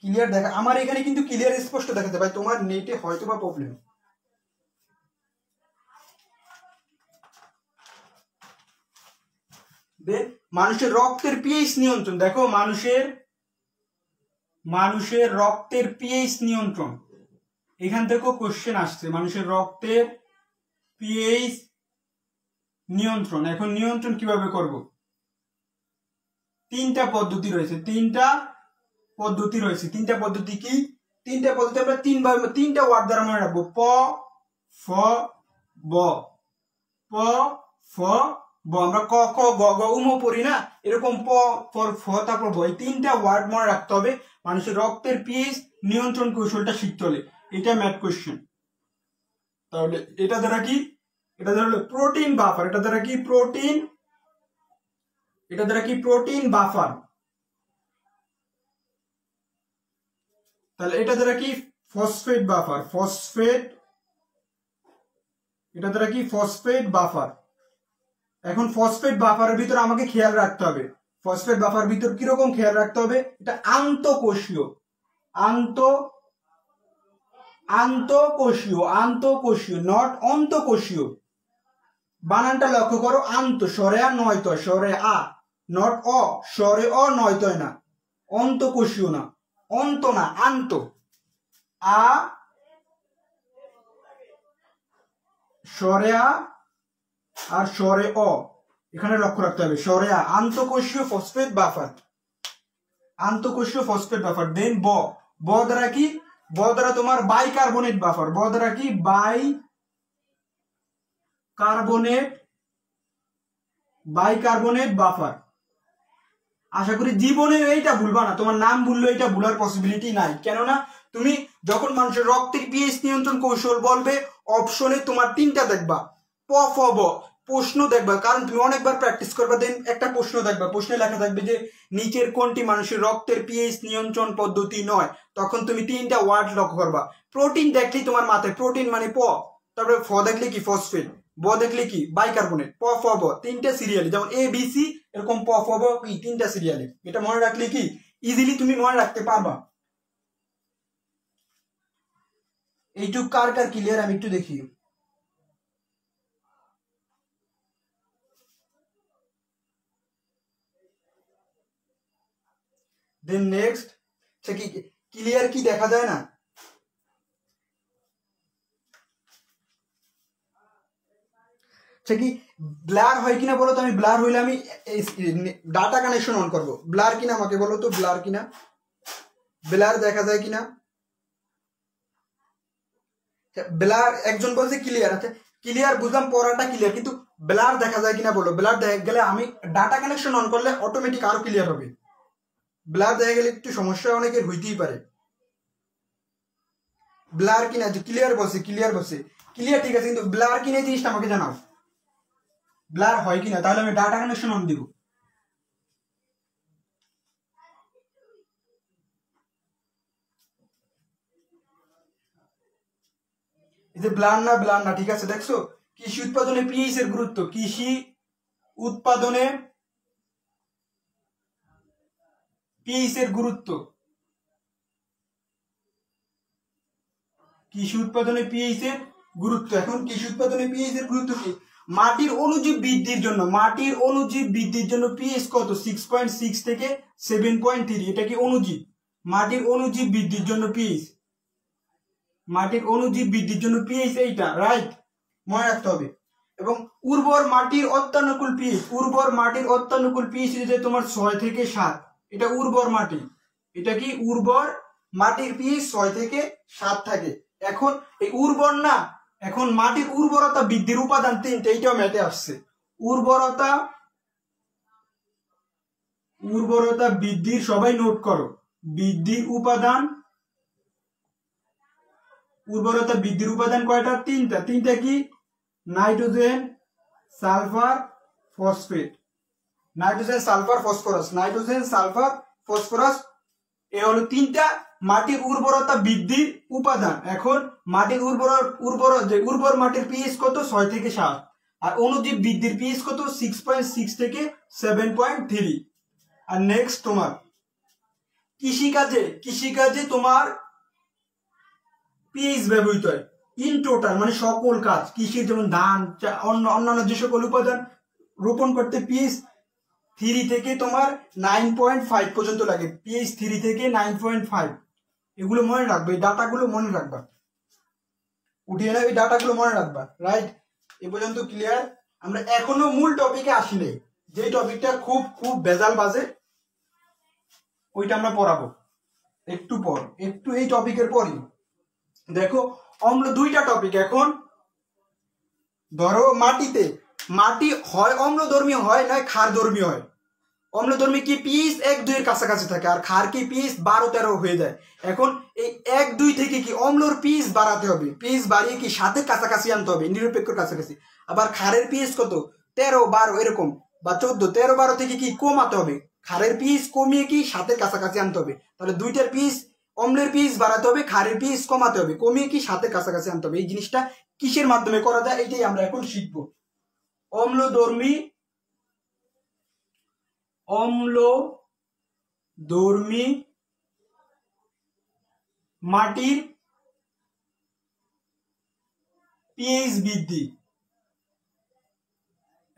ক্লিয়ার দেখা, আমার এখানে কিন্তু ক্লিয়ার স্পষ্ট দেখাতে ভাই, তোমার নেটে হয়তো বা প্রবলেম। মানুষের রক্তের পিএইচ নিয়ন্ত্রণ। দেখো মানুষের রক্তের পিএইচ নিয়ন্ত্রণ, এখান থেকেও কোশ্চেন আসছে। মানুষের রক্তের পিএইচ নিয়ন্ত্রণ, এখন নিয়ন্ত্রণ কিভাবে করব? তিনটা পদ্ধতি রয়েছে। তিনটা পদ্ধতি কি? তিনটা পদ্ধতি আমরা তিনটা ওয়ার্ড দ্বারা মনে রাখবো। প ফ ব। আমরা ক খ গ গ উম পড়ি না, এরকম প ফর ফ তারপর ব, এই তিনটা ওয়ার্ড মনে রাখতে হবে মানুষের রক্তের পিএইচ নিয়ন্ত্রণ কৌশলটা শিখতে হলে। এটা ম্যাথ কোশ্চেন। তাহলে এটা দ্বারা কি? এটা দ্বারা হলো প্রোটিন বাফার। এটা দ্বারা কি? Protein buffer. তাহলে এটা দ্বারা কি? Phosphate buffer. এটা দ্বারা কি? Phosphate buffer. এখন ফসফেট বাফারের ভিতর আমাকে খেয়াল রাখতে হবে, ফসফেট বাফার ভিতর কিরকম খেয়াল রাখতে হবে? এটা আন্তঃকোষীয়, নট অন্তঃকোষীয়। বানানটা লক্ষ্য করো, আন্ত, স্বরে আ নয় তয়, স্বরে আ, নট অ, স্বরে অ নয় তয় না, অন্তঃকোষীয় না, অন্ত না, আন্ত, আ স্বরে আ আর স্বরে অ, এখানে লক্ষ্য রাখতে হবে, স্বরে আ, আন্তঃকোষীয় ফসফেট বাফার। দেন ব দ্বারা কি? ব দ্বারা তোমার বাইকার্বনেট বাফার। ব দ্বারা কি? Bicarbonate buffer. আশা করি জীবনে এইটা ভুলবা না, তোমার নাম ভুললে এটা ভুলার পসিবিলিটি নাই। কেননা তুমি যখন মানুষের রক্তের পিএইচ নিয়ন্ত্রণ কৌশল বলবে, অপশনে তোমার তিনটা দেখবা, প ফ ব। প্রশ্ন দেখবা, কারণ তুমি অনেকবার প্র্যাকটিস করবা, দেন একটা প্রশ্ন দেখবা, প্রশ্নে লেখা থাকবে যে নিচের কোনটি মানুষের রক্তের পিএইচ নিয়ন্ত্রণ পদ্ধতি নয়। তখন তুমি 3টা ওয়ার্ড লক্ষ্য করবা। প্রোটিন দেখলেই তোমার মাথায় প্রোটিন মানে প, তারপরে ফ দেখলে কি ফসফেট, ব দেখলে কি বাইকার্বনেট, প ফ ব 3টা সিরিয়ালে, যেমন এ বি সি এরকম প ফ ব কি 3টা সিরিয়ালে। এটা মনে রাখলে কি ইজিলি তুমি মনে রাখতে পারবা। এইটুকু কার কার ক্লিয়ার আমি একটু দেখি। দেন নেক্সট, সে কি ক্লিয়ার কি দেখা যায় না? সে কি ব্লার হয় কিনা বলো তো, আমি ব্লার হইলে আমি ডাটা কানেকশন অন করব। ব্লার কিনা আমাকে বলো তো, ব্লার কিনা, ব্লার দেখা যায় কিনা? ব্লার একজন বলছে ক্লিয়ার, আচ্ছা ক্লিয়ার বুঝলাম, পড়াটা ক্লিয়ার, কিন্তু ব্লার দেখা যায় কিনা বলো। ব্লার দেখা গেলে আমি ডাটা কানেকশন অন করলে অটোমেটিক আরো ক্লিয়ার হবে। ব্লার দেখা গেলে একটু সমস্যা অনেকের হইতেই পারে। ব্লার কিনা, যে ক্লিয়ার বলছে, ক্লিয়ার বলছে, ক্লিয়ার ঠিক আছে, কিন্তু ব্লার কিনা জিনিসটা আমাকে জানাও, ব্লার হয় কিনা, তাহলে আমি ডাটা কানেকশন অন দিব। এই যে ব্লার না, ব্লার না, ঠিক আছে। দেখছো কৃষি উৎপাদনে পিএইচ এর গুরুত্ব, কৃষি উৎপাদনে পিএইচ এর গুরুত্ব, কৃষি উৎপাদনে পিএইচ এর গুরুত্ব। এখন কৃষি উৎপাদনে পিএইচ এর গুরুত্ব কি? মাটির অণুজীব বৃদ্ধির জন্য, মাটির অণুজীব বৃদ্ধির জন্য পিএইচ কত? 6.6 থেকে 7.3। এটা কি অণুজীব? মাটির অণুজীব বৃদ্ধির জন্য পিএইচ, মাটির অণুজীব বৃদ্ধির জন্য পিএইচ এইটা, রাইট, মনে রাখতে হবে। এবং উর্বর মাটির অত্যানুকূল পিএইচ, উর্বর মাটির অত্যানুকূল পিএইচ যদি তোমার 6 থেকে 7, এটা উর্বর মাটি। এটা কি উর্বর মাটির পিএইচ 6 থেকে 7 থাকে। এখন এই উর্বর না, এখন মাটির উর্বরতা বৃদ্ধির উপাদান 3টা, এইটাও ম্যাথে আসছে। উর্বরতা, উর্বরতা বৃদ্ধির, সবাই নোট করো, বৃদ্ধির উপাদান, উর্বরতা বৃদ্ধির উপাদান কয়টা? 3টা। 3টা কি? Nitrogen, sulphur, phosphate, nitrogen sulphur phosphorus, nitrogen sulphur phosphorus, এ হলো 3টা মাটির উর্বরতা বৃদ্ধির উপাদান। এখন মাটির উর্বর মাটির পিএইচ কত? 6 থেকে 7। আর অণুজীব বৃদ্ধির পিএইচ কত? 6.6 থেকে 7.3। আর নেক্সট তোমার কৃষিকাজে তোমার পিএইচ ব্যবহৃত হয় ইন টোটাল, মানে সকল কাজ কৃষির, যেমন ধান, অন্যান্য যে সকল উপাদান রোপণ করতে পিএইচ 3 থেকে তোমার 9.5 পর্যন্ত লাগে। পিএইচ 3 থেকে 9.5, এগুলো মনে রাখবে, এই ডাটাগুলো মনে রাখবা, উঠিয়ে না, এই ডাটাগুলো মনে রাখবা, রাইট। এ পর্যন্ত ক্লিয়ার? আমরা এখনো মূল টপিকে আসিনি, যে টপিকটা খুব খুব ভেজাল বাজে, ওইটা আমরা পড়াবো একটু পর, একটু এই টপিকের পরই। দেখো অম্ল 2টা টপিক। এখন ধরো মাটি হয় অম্লধর্মী হয় নয় ক্ষারধর্মী হয়। অম্লধর্মী কি পিএইচ 1-2 এর কাছাকাছি থাকে, আর ক্ষার কি পিএইচ 12-13 হয়ে যায়। এখন এই 1-2 থেকে কি অম্লর পিএইচ বাড়াতে হবে, পিএইচ বাড়িয়ে কি 7-এর কাছাকাছি আনতে হবে, নিরপেক্ষর কাছাকাছি। আবার ক্ষারের পিএইচ কত? 13-12 এরকম, বা 14-13-12 থেকে কি কমাতে হবে, ক্ষারের পিএইচ কমিয়ে কি 7-এর কাছাকাছি আনতে হবে। তাহলে 2টার পিএইচ, অম্লের পিএইচ বাড়াতে হবে, ক্ষারের পিএইচ কমাতে হবে, কমিয়ে কি 7-এর কাছাকাছি আনতে হবে। এই জিনিসটা কিসের মাধ্যমে করা যায়, এটাই আমরা এখন শিখবো। অম্লধর্মী মাটির পিএইচ বৃদ্ধি।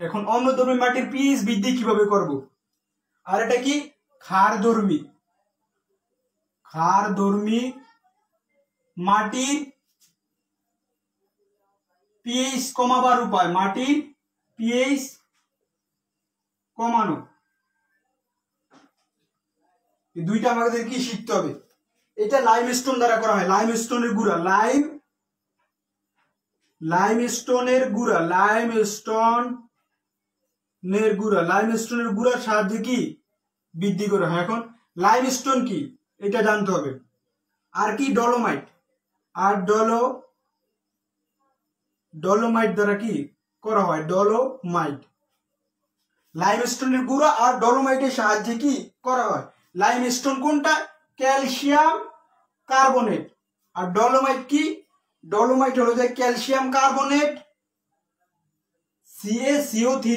এখন অম্লধর্মী মাটির পিএইচ বৃদ্ধি কিভাবে করব? আর এটা কি? ক্ষারধর্মী মাটির পিএইচ কমাবার উপায়, মাটির পিএইচ কমানো, এই 2টা আমাদের কি শিখতে হবে। এটা লাইমস্টোন দ্বারা করা হয়, লাইমস্টোনের গুঁড়া, লাইমস্টোনের গুঁড়ার সাহায্যে কি বৃদ্ধি করা হয়। এখন লাইমস্টোন কি এটা জানতে হবে। আর কি? ডলোমাইট, আর ডলোমাইট দ্বারা কি করা হয় ডলোমাইট। লাইমস্টোনের গুঁড়া আর ডলোমাইটের সাহায্যে কি করা হয়? লাইমস্টোন কোনটা? Calcium carbonate. আর ডলোমাইট কি? ডলোমাইট হলো যে calcium carbonate CaCO3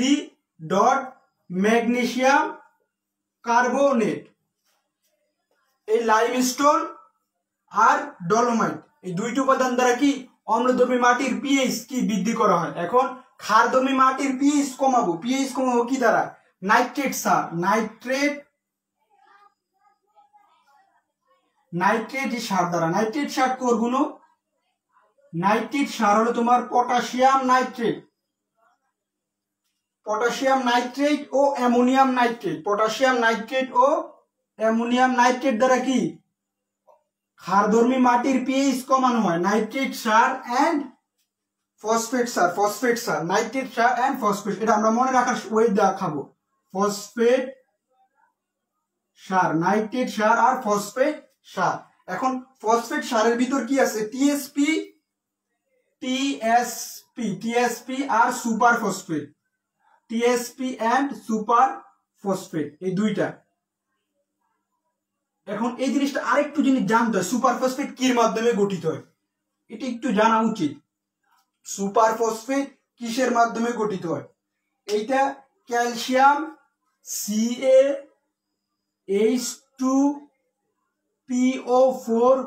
dot magnesium carbonate. এই লাইমস্টোন আর ডলোমাইট এই দুইটি উপাদান দ্বারা কি অম্লধর্মী মাটির পিএইচ কি বৃদ্ধি করা হয়। এখন ক্ষারধর্মী মাটির পিএইচ কমাবো কি দ্বারা? নাইট্রেট সার। নাইট্রেট সার দ্বারা। নাইট্রেট সার করগুণ। নাইট্রেট সার হলো তোমার পটাশিয়াম নাইট্রেট। পটাশিয়াম নাইট্রেট ও অ্যামোনিয়াম নাইট্রেট। পটাশিয়াম নাইট্রেট ও অ্যামোনিয়াম নাইট্রেট দ্বারা কি ক্ষারধর্মী মাটির পিএইচ কমানো হয়। নাইট্রেট সার এন্ড ফসফেট সার। ফসফেট সার, নাইট্রেট সার এন্ড ফসফেট, এটা আমরা মনে রাখার ওই দেখাবো। ফসফেট সার, নাইট্রেট সার আর ফসফেট সার। এখন ফসফেট সারের ভিতর কি আছে? টিএসপি আর super phosphate. TSP and super phosphate এই দুইটা। এখন এই জিনিসটা আরেকটু জিনিস জানতে হয়, সুপার ফসফেট কির মাধ্যমে গঠিত হয় এটা একটু জানা উচিত। সুপার ফসফেট কিসের মাধ্যমে গঠিত হয়? এইটা ক্যালসিয়াম CaH2PO4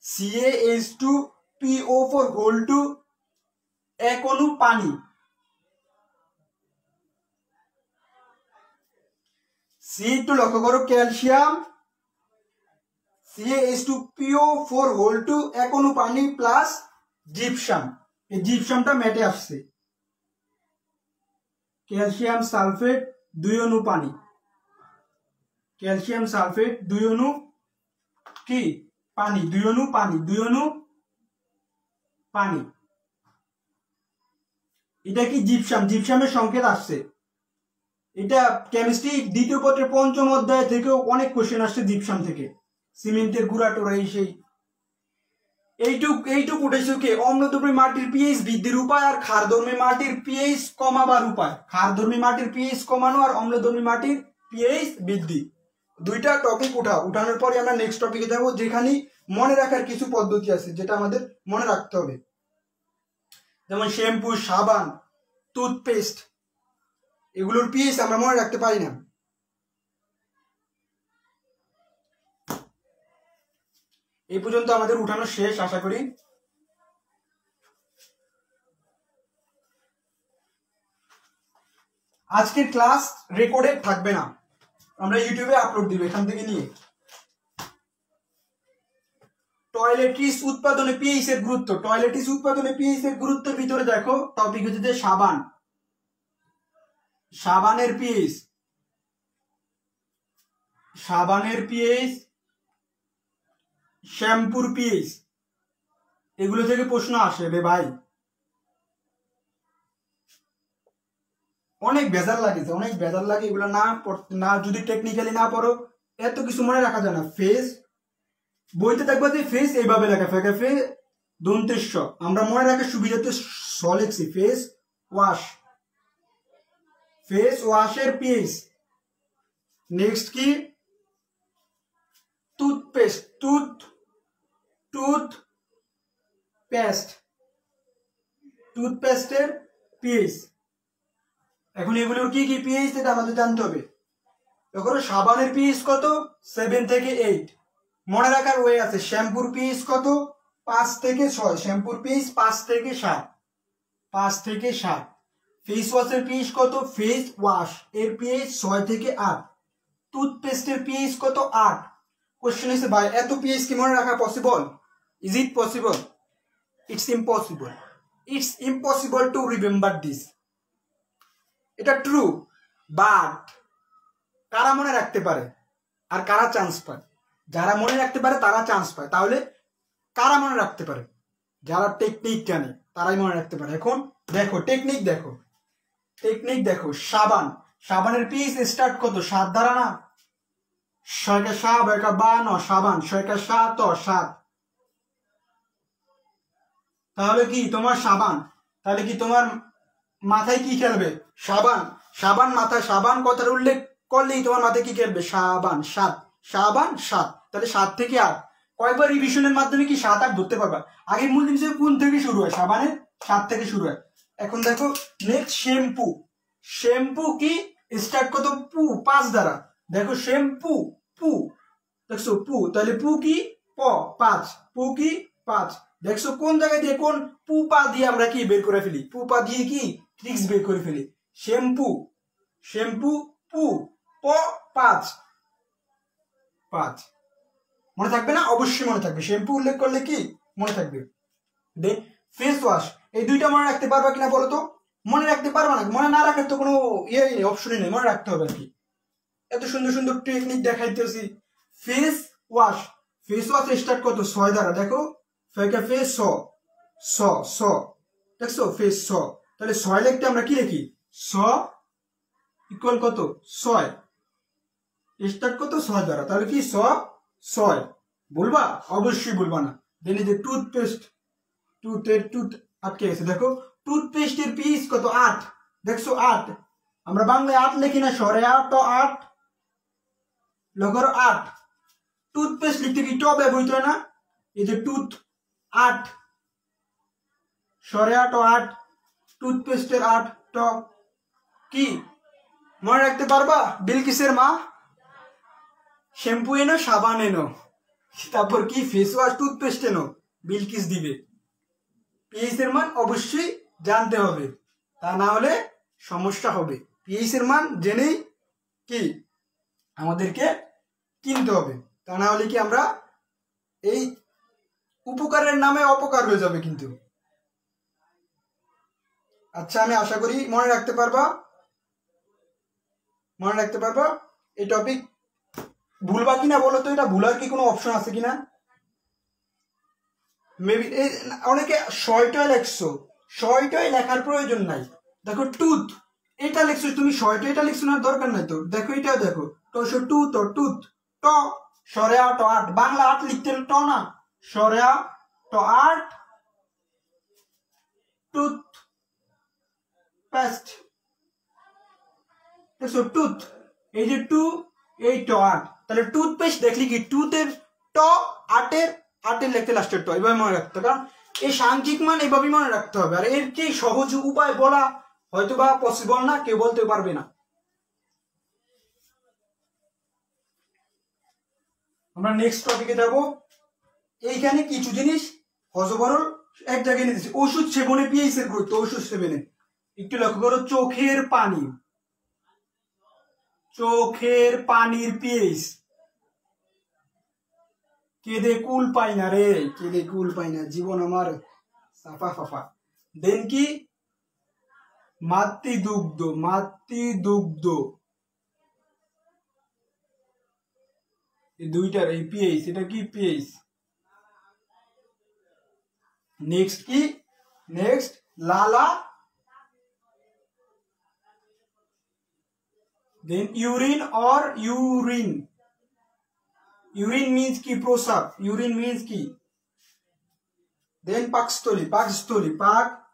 CaH2PO4 এক অণু পানি। একটু লক্ষ্য করো, ক্যালসিয়াম CaH2PO4 এক অণু পানি প্লাস জিপসাম। এই জিপসামটা মেটে আসছে। ক্যালসিয়াম সালফেট 2 অণু পানি। ক্যালসিয়াম সালফেট 2 অণু কি পানি। 2 অণু পানি। 2 অণু পানি। এটা কি জিপসাম। জিপসামের সংকেত আসছে। এটা কেমিস্ট্রি দ্বিতীয় পত্রের 5ম অধ্যায় থেকেও অনেক কোশ্চেন আসছে জিপসাম থেকে। সিমেন্টের গুঁড়া টোড়া সেই এইটুক উঠেছে কি অম্লধর্মী মাটির পিএইচ বৃদ্ধির উপায় আর ক্ষারধর্মী মাটির পিএইচ কমাবার উপায়। ক্ষারধর্মী মাটির পিএইচ কমানো আর অম্লধর্মী মাটির পিএইচ বৃদ্ধি, দুইটা টপিক উঠানোর পরে আমরা নেক্সট টপিকে যাব, যেখানে মনে রাখার কিছু পদ্ধতি আছে যেটা আমাদের মনে রাখতে হবে। যেমন শ্যাম্পু, সাবান, টুথপেস্ট, এগুলোর পিএইচ আমরা মনে রাখতে পারি না। এই পর্যন্ত আমাদের উঠানো শেষ আশা করি। আজকের ক্লাস রেকর্ডেড থাকবে না, আমরা ইউটিউবে আপলোড দিব এখান থেকে নিয়ে। টয়লেট্রিজ উৎপাদনে পিএইচ এর গুরুত্ব। টয়লেট্রিজ উৎপাদনে পিএইচ এর গুরুত্বের ভিতরে দেখো টপিক হচ্ছে যে সাবান। সাবানের পিএইচ, সাবানের পিএইচ, শ্যাম্পুর পিএইচ, এগুলো থেকে প্রশ্ন আসে রে ভাই। অনেক বেজার লাগে, অনেক বেজার লাগে এগুলো না যদি টেকনিক্যালি না পড়ো এত কিছু মনে রাখা যায় না। ফেস বইতে দেখবো যে ফেস এইভাবে লেখা থাকে, ফে দন্তেশ্ব, আমরা মনে রাখার সুবিধাতে স লিখছি। ফেস ওয়াশ, ফেস ওয়াশের পিএইচ। নেক্সট কি টুথপেস্ট, টুথপেস্টের পিএইচ। এখন এগুলোর কি কি পিএইচ এটা আমাদের জানতে হবে। দেখো সাবানের পিএইচ কত? 7 থেকে 8 মনে রাখার ওয়ে আছে। শ্যাম্পুর পিএইচ কত? 5 থেকে 6। শ্যাম্পুর পিএইচ 5 থেকে 7, 5 থেকে 7। ফেস ওয়াশের পিএইচ কত? ফেস ওয়াশ এর পিএইচ 6 থেকে 8। টুথপেস্টের পিএইচ কত? 8। কোশ্চেন হচ্ছে ভাই এত পিএইচ কি মনে রাখা possible? Is it possible? It's impossible. It's impossible to remember this. এটা ট্রু, বাট কারা মনে রাখতে পারে আর কারা চান্স পায়? যারা মনে রাখতে পারে তারা চান্স পায়। তাহলে কারা মনে রাখতে পারে? যারা টেকনিক জানে তারাই মনে রাখতে পারে। এখন দেখো টেকনিক, দেখো সাবানের পিএইচ স্টার্ট কত? 7 দ্বারা না? 6 কে 7 একা 52 সাবান, 6 কে 7 7। তাহলে কি তোমার সাবান, তাহলে কি তোমার মাথায় কি খেলবে? সাবান। সাবান মাথায়, সাবান কথার উল্লেখ করলেই তোমার মাথায় কি খেলবে? সাবান। 7, সাবান 7, তাহলে 7 থেকে 8 কয়েকবার রিভিশনের মাধ্যমে কি 7 8 ধরতে পারবা। আগে মূল জিনিস কোন থেকে শুরু হয়? সাবানের 7 থেকে শুরু হয়। এখন দেখো নেক্সট শ্যাম্পু। শ্যাম্পু কি স্টার্ট কত? পু, 5 দ্বারা। দেখো শ্যাম্পু, পু, দেখছো পু, তাহলে পু কি? প, 5, পু কি? 5। দেখছো কোন জায়গায় দিয়ে, কোন পু পা দিয়ে আমরা কি বের করে ফেলি? পু পা দিয়ে কি ট্রিক্স বের করে ফেলি। শ্যাম্পু, শ্যাম্পু, পু, প, 5, 5 মনে থাকবে না? অবশ্যই মনে থাকবে। শ্যাম্পু উল্লেখ করলে কি মনে থাকবে। দেন ফেস ওয়াশ, এই দুইটা মনে রাখতে পারবা কিনা বলো তো? মনে রাখতে পারবা না? মনে না রাখার তো কোনো নেই, অপশনই নেই, মনে রাখতে হবে আর কি। এত সুন্দর সুন্দর টেকনিক দেখাইতেছি। Face wash, face wash start কত? 6 দ্বারা। দেখো ফেকে ফেস স, স, স, দেখছো ফেস স, তাহলে 6 লিখতে আমরা কি লিখি? স ইকুয়াল কত? 6। স্টার্ট কত? 6 দ্বারা, তাহলে কি স 6 বলবা? অবশ্যই বলবা না। দেন এই যে টুথপেস্ট, টুথ আটকে গেছে। দেখো টুথপেস্টের পিস কত? 8। দেখছো 8, আমরা বাংলায় 8 লিখি না, সরে 8 8 লগর 8। টুথপেস্ট লিখতে কি ট ব্যবহৃত হয় না? এই যে টুথ 8, সরে 8 8, টুথপেস্টের 8 ট কি মনে রাখতে পারবা? বিলকিসের মা শ্যাম্পু এনো, সাবান এনো, তারপর কি ফেস ওয়াশ, টুথপেস্ট এনো, বিলকিস দিবে। পিএইচ এর মান অবশ্যই জানতে হবে, তা না হলে সমস্যা হবে। পিএইচ এর মান জেনেই কি আমাদেরকে কিনতে হবে, তা না হলে কি আমরা এই উপকারের নামে অপকার হয়ে যাবে কিন্তু। আচ্ছা, আমি আশা করি মনে রাখতে পারবা, মনে রাখতে পারবা। এই টপিক ভুলবা কিনা বলো তো? এটা ভুলার কি কোনো অপশন আছে কিনা? মেবি অনেকে শয়টাই লেখছো, শয়টাই লেখার প্রয়োজন নাই। দেখো টুথ, এটা লিখছো তুমি, শয়টা এটা লিখছো না, দরকার নাই তো। দেখো এটাও দেখো, তো টু, তো টুথ, ট সরে আ ট 8, বাংলা 8 লিখতে ট না, সরে আ ট 8, টুথ পেস্ট, দেখছো টুথ, এই যে টু, এই ট 8, তাহলে টুথপেস্ট দেখলি কি টুথের ট 8 লিখতে লাস্টের ট, এভাবে মনে রাখতে হবে। কারণ এই সাংখ্যিক মান এভাবেই মনে রাখতে হবে। আর এর কি সহজ উপায় বলা হয়তো বা পসিবল না, কেউ বলতে পারবে না। আমরা নেক্সট টপিকে যাব। এইখানে কিছু জিনিস হজবরল এক জায়গায় নিতেছি। ওষুধ সেবনে পিএইচ এর গুরুত্ব, ওষুধ সেবনে একটু লক্ষ্য করো। চোখের পানি, চোখের পানির পিএইচ, কেঁদে কুল পাই না রে, কেঁদে কুল পাই না, জীবন আমার সাফা ফাফা। দেন কি মাতৃদুগ্ধ, মাতৃদুগ্ধ, এই দুইটার এই পিএইচ, এটা কি পিএইচ। নেক্সট কি, নেক্সট লালা, then urine or urine, urine means কি প্রস্রাব, ইউরিন মিন্স কি। দেন পাকস্থলী, পাকস্থলী, পাকস্থলী,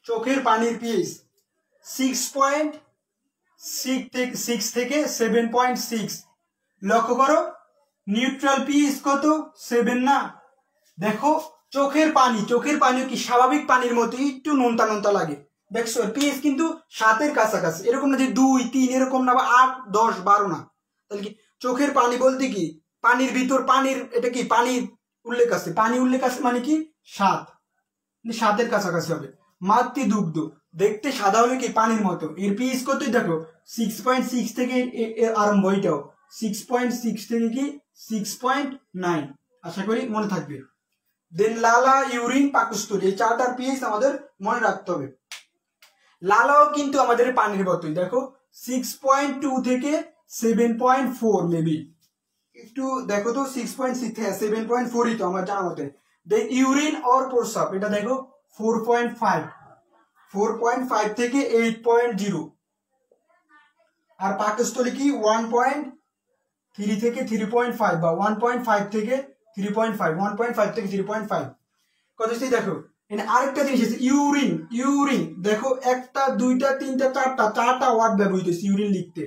চোখের পানির পিএইচ 6.6 থেকে 7.6। লক্ষ্য করো নিউট্রাল পিএইচ কত? 7 না। দেখো চোখের পানি, চোখের পানিও কি স্বাভাবিক পানির মতো একটু নোনতা নোনতা লাগে। দেখছো পিএইচ কিন্তু 7-এর কাছাকাছি, এরকম না যে 2 3 এরকম না, বা 8 10 12 না। তাহলে কি চোখের পানি বলতে কি পানির ভিতর, পানির এটা কি পানির উল্লেখ আছে, পানি উল্লেখ আছে মানে কি 7, 7-এর কাছাকাছি হবে। মাতৃদুগ্ধ দেখতে সাদা হলে কি পানির মতো, এর পিএইচ কত? দেখো 6.6 থেকে আরম্ভ, এটাও 6.6 থেকে কি 6.9, আশা করি মনে থাকবে। দেন লালা, ইউরিন, পাকস্থলী, এই 4টার পিএইচ আমাদের মনে রাখতে হবে। লালাও কিন্তু আমাদের পানির মতোই, দেখো 6.2 থেকে 7.4 মেবি, একটু দেখো তো 6.6 থেকে 7.4ই তো আমার জানা মতে। দেন ইউরিন অর প্রস্রাব, এটা দেখো 4.5 থেকে 8.0। আর পাকস্থলী কি 1.3 থেকে 3.5 বা 1.5 থেকে 3.5, 1.5 থেকে 3.5 কত হচ্ছে দেখো। এখানে আরেকটা জিনিস আছে ইউরিন। ইউরিন দেখো একটা দুইটা তিনটা চারটা ওয়ার্ড ব্যবহৃত হয়েছে ইউরিন লিখতে।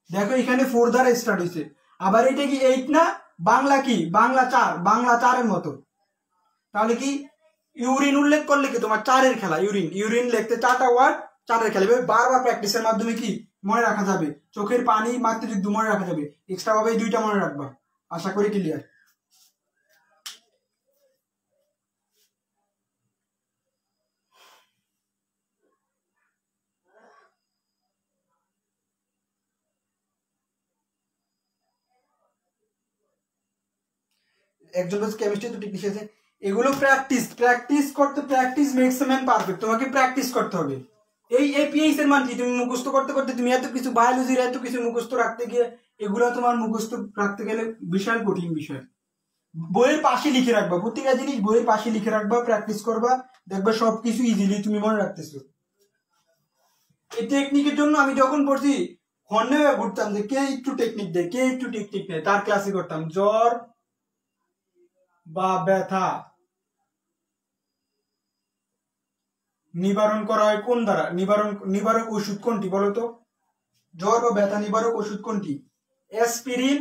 দেখো এখানে 4 দ্বারা স্টার্ট হয়েছে। আবার এটা কি 8 না, বাংলা কি বাংলা 4, বাংলা 4-এর মতো। তাহলে কি ইউরিন উল্লেখ করলে কি তোমার 4-এর খেলা। ইউরিন ইউরিন লিখতে 4টা ওয়ার্ড, 4-এর খেলা। এভাবে বারবার প্র্যাকটিসের মাধ্যমে কি মনে রাখা যাবে। চোখের পানি মাতৃযুদ্ধ মনে রাখা যাবে। এক্সট্রা ভাবে এই দুইটা মনে রাখবা। আশা করি ক্লিয়ার। একজন কেমিস্ট্রি তো টেকনিশিয়ান আছে। এগুলো প্র্যাকটিস করতে, practice makes a man perfect. তোমাকে প্র্যাকটিস করতে হবে। এই এপিএইচ এর মান কি তুমি মুখস্থ করতে করতে তুমি এত কিছু বায়োলজির এত কিছু মুখস্থ রাখতে গিয়ে এগুলো তোমার মুখস্থ রাখতে গেলে বিশাল কঠিন বিষয়। বইয়ের পাশে লিখে রাখবা, প্রতিটা জিনিস বইয়ের পাশে লিখে রাখবা, প্র্যাকটিস করবা, দেখবা সবকিছু ইজিলি তুমি মনে রাখতেছো। এই টেকনিকের জন্য আমি যখন পড়ছি ফোনে ঘুরতাম যে কে একটু টেকনিক দেয়, কে একটু টেকনিক নেয়, তার ক্লাসে করতাম। জ্বর বা ব্যথা নিবারণ করা হয় কোন দ্বারা? নিবারক ওষুধ কোনটি বলতো? জ্বর বা ব্যথা নিবারক ওষুধ কোনটি? অ্যাসপিরিন,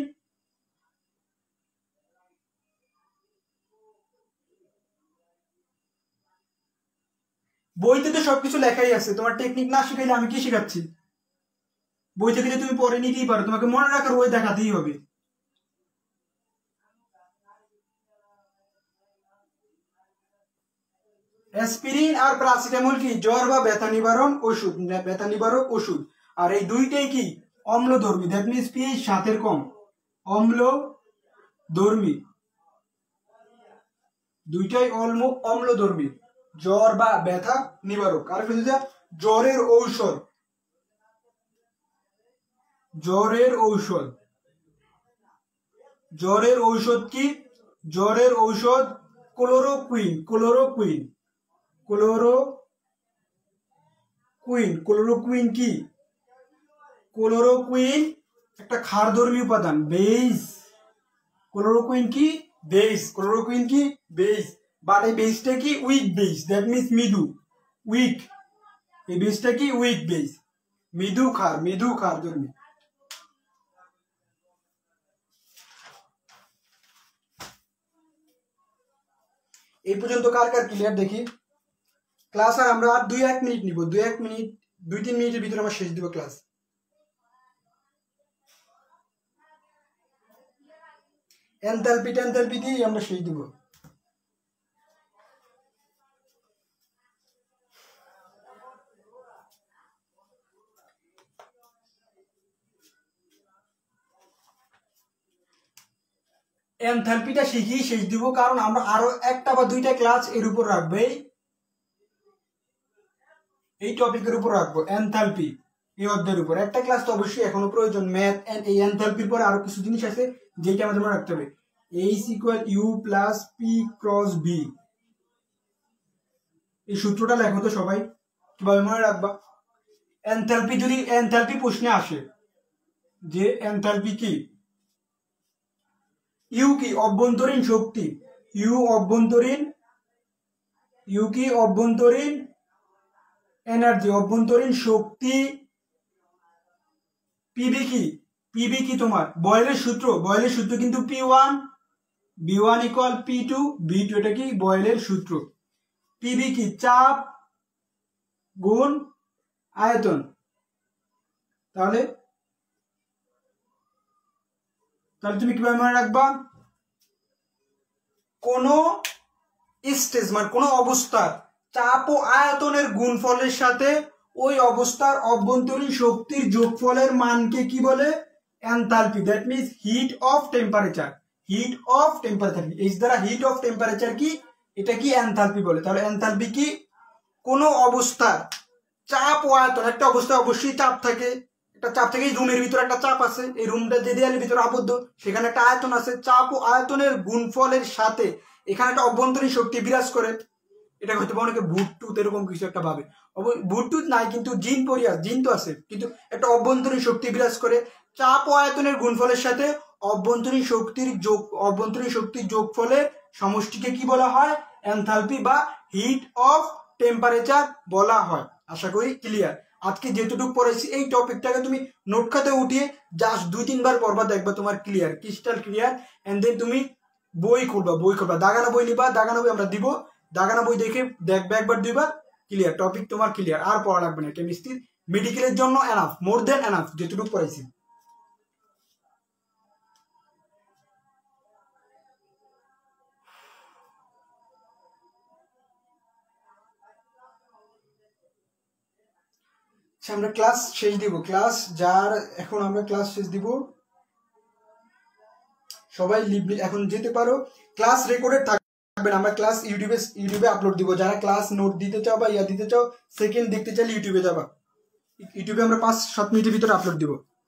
বইতে তো সবকিছু লেখাই আছে। তোমার টেকনিক না শিখাইলে আমি কি শেখাচ্ছি? বই থেকে তুমি পরে নিতেই পারো, তোমাকে মনে রাখার ওই দেখাতেই হবে। অ্যাসপিরিন আর প্যারাসিটামল কি জ্বর বা ব্যথা নিবারণ ওষুধ, ব্যথা নিবারক ওষুধ। আর এই দুইটাই কি অম্লধর্মী, দ্যাট মিনস পিএইচ 7-এর কম, অম্লধর্মী। দুইটাই অম্লধর্মী, জ্বর বা ব্যথা নিবারক। আর জ্বরের ঔষধ, জ্বরের ঔষধ, জ্বরের ঔষধ কি? জ্বরের ঔষধ ক্লোরোকুইন, ক্লোরোকুইন, ক্লোরোকুইন। ক্লোরোকুইন কি? ক্লোরোকুইন একটা ক্ষারধর্মী উপাদান, বেইজ। ক্লোরোকুইন কি? বেইজ। ক্লোরোকুইন কি? বেইজ। বাট এই বেইজটা কি? উইক বেইজ, দ্যাট মিনস মৃদু, উইক। এই বেইজটা কি? উইক বেইজ, মৃদু ক্ষারধর্মী। এই পর্যন্ত কার কার ক্লিয়ার দেখি? ক্লাস আর আমরা আর 2-1 মিনিট নিব, 2-1 মিনিট, 2-3 মিনিটের ভিতরে আমরা শেষ দিব ক্লাস। এনথালপি দিয়ে আমরা শেষ দিব। এনথালপিটা শিখিয়ে শেষ দিব, কারণ আমরা আরো একটা বা দুইটা ক্লাস এর উপর রাখবো, এই টপিকের উপর রাখবো। এনথালপি এই অধ্যায়ের উপর একটা ক্লাস তো অবশ্যই এখনো প্রয়োজন। ম্যাথ এন্ড এই এনথালপির পরে আরো কিছু জিনিস আছে যেটা আমাদের মনে রাখতে হবে। H = U + P × V। এই সূত্রটা লেখো তো সবাই, কিভাবে মনে রাখবা? এনথালপি যদি এনথালপি প্রশ্নে আসে যে এনথালপি কি, ইউ কি অভ্যন্তরীণ শক্তি, ইউ কি অভ্যন্তরীণ এনার্জি, অভ্যন্তরীণ শক্তি। পিবি কি? পিবি কি তোমার বয়েলের সূত্র, বয়েলের সূত্র কিন্তু P1, B1 = P2, B2 এটা কি বয়েলের সূত্র। পিবি কি? চাপ গুণ আয়তন। তাহলে তুমি কিভাবে মনে রাখবা? কোন স্টেজ মানে কোন অবস্থার চাপ ও আয়তনের গুণফলের সাথে ওই অবস্থার অভ্যন্তরীণ শক্তির যোগফলের মানকে কি বলে? Enthalpy, that means heat of temperature. Heat of temperature, H দ্বারা হিট অফ টেম্পারেচার কি? এটা কি এনথালপি বলে। তাহলে এনথালপি কি? কোন অবস্থার চাপ ও আয়তন, একটা অবস্থায় অবশ্যই চাপ থাকে, একটা চাপ থেকে এই রুমের ভিতরে একটা চাপ আছে, এই রুমটা যে দেয়ালের ভিতরে আবদ্ধ সেখানে একটা আয়তন আছে, চাপ ও আয়তনের গুণফলের সাথে এখানে একটা অভ্যন্তরীণ শক্তি বিরাজ করে। এটা হয়তো অনেকে ভূতটুত এরকম কিছু একটা ভাবে, ভূতটুত নাই কিন্তু জিন পরিয়া, জিন তো আছে, কিন্তু একটা অভ্যন্তরীণ শক্তি বিরাজ করে চাপ ও আয়তনের গুণফলের সাথে অভ্যন্তরীণ শক্তির যোগফলের সমষ্টিকে কি বলা হয়? এনথালপি বা হিট অফ টেম্পারেচার বলা হয়। আশা করি ক্লিয়ার। আজকে যেটুকু পড়েছি এই টপিকটাকে তুমি নোট খাতে উঠিয়ে জাস্ট 2-3 বার পড়বা, দেখবা তোমার clear, crystal clear. And then তুমি বই খুলবা, দাগানো বই নিবা, দাগানো বই আমরা দিব, দাগানো বই দেখে দেখবে একবার 2বার, ক্লিয়ার, টপিক তোমার ক্লিয়ার, আর পড়া লাগবে না। কেমিস্ট্রি মেডিকেলের জন্য এনাফ, মোর দেন এনাফ যেটুকু পড়াইছি। আমরা ক্লাস শেষ দিব, ক্লাস যার এখন আমরা ক্লাস শেষ দিব, সবাই এখন যেতে পারো। ক্লাস রেকর্ডেড থাকবে না, আমরা ক্লাস ইউটিউবে আপলোড দিব। যারা ক্লাস নোট দিতে চাও বা দিতে চাও, সেকেন্ড দেখতে চাইলে ইউটিউবে যাবা, ইউটিউবে আমরা 5-7 মিনিটের ভিতরে আপলোড দিব।